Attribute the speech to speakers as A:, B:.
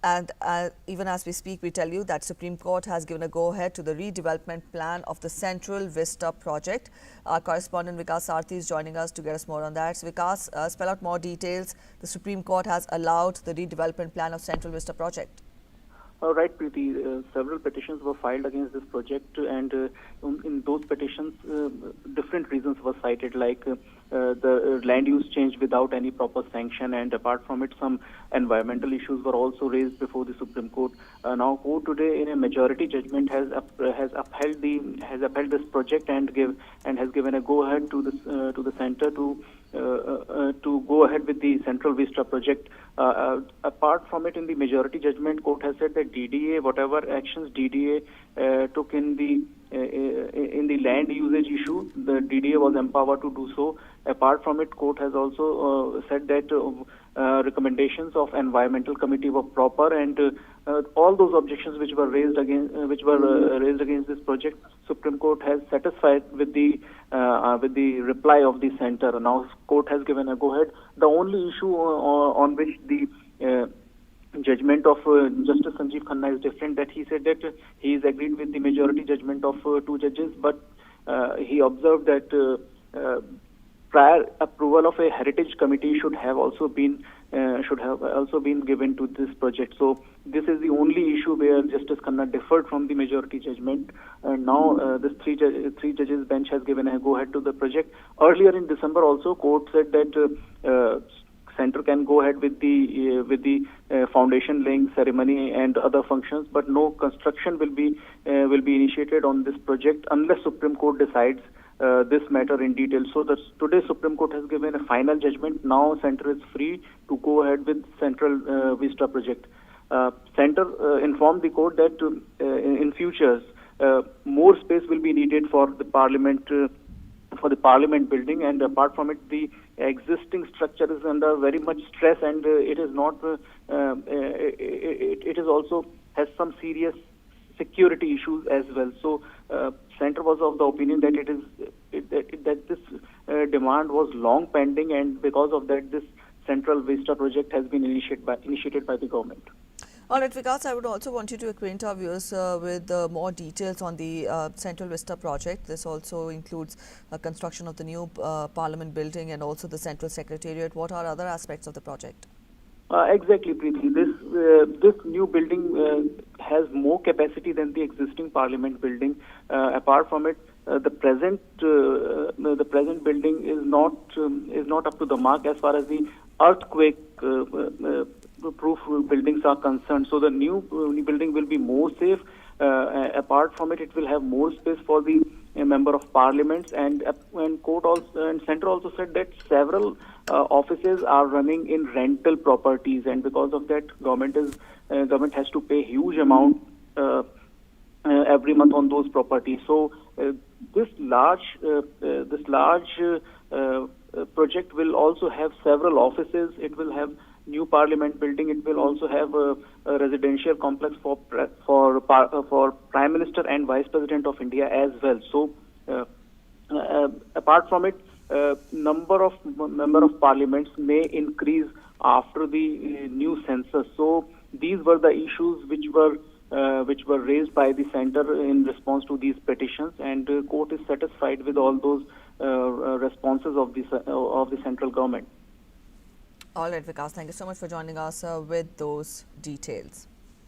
A: And even as we speak, we tell you that Supreme Court has given a go-ahead to the redevelopment plan of the Central Vista project. Our correspondent Vikas Sarthi is joining us to get us more on that. So Vikas, spell out more details. The Supreme Court has allowed the redevelopment plan of Central Vista project.
B: Right, Preeti. Several petitions were filed against this project, and in those petitions, different reasons were cited, like the land use change without any proper sanction, and apart from it, some environmental issues were also raised before the Supreme Court. Now, court today, in a majority judgment, has upheld this project and has given a go ahead to the center to go ahead with the Central Vista project. Apart from it, in the majority judgment, court has said that DDA, whatever actions DDA took in the land usage issue, the DDA was empowered to do so. Apart from it, court has also said that recommendations of environmental committee were proper, and all those objections which were raised against this project, Supreme Court has satisfied with the reply of the center. Now, court has given a go ahead. The only issue on which the judgment of Justice Sanjeev Khanna is different, that he said that he is agreed with the majority judgment of two judges, but he observed that prior approval of a heritage committee should have also been given to this project. So this is the only issue where Justice Khanna differed from the majority judgment, and now this three judges bench has given a go ahead to the project. Earlier in December, also court said that center can go ahead with the foundation laying ceremony and other functions, but no construction will be initiated on this project unless Supreme Court decides this matter in detail. So today Supreme Court has given a final judgment. Now center is free to go ahead with Central Vista project. Center informed the court that in futures more space will be needed for the parliament building, and apart from it, the existing structure is under very much stress, and it is not. It is also has some serious security issues as well. So, center was of the opinion that that this demand was long pending, and because of that, this Central Vista project has been initiated by the government.
A: All right, Vikas, I would also want you to acquaint our viewers with more details on the Central Vista project. This also includes construction of the new Parliament building and also the Central Secretariat. What are other aspects of the project?
B: Exactly, Preeti. This new building has more capacity than the existing Parliament building. Apart from it, the present building is not up to the mark as far as the earthquake proof buildings are concerned. So the new building will be more safe. Apart from it, it will have more space for the member of parliaments, and court also and center also said that several offices are running in rental properties, and because of that, government has to pay huge amount every month on those properties. So this large project will also have several offices. It will have new Parliament building. It will also have a residential complex for Prime Minister and Vice President of India as well. So, apart from it, number of member of parliaments may increase after the new census. So, these were the issues which were raised by the center in response to these petitions, and court is satisfied with all those responses of the central government.
A: All right, Vikas, thank you so much for joining us with those details.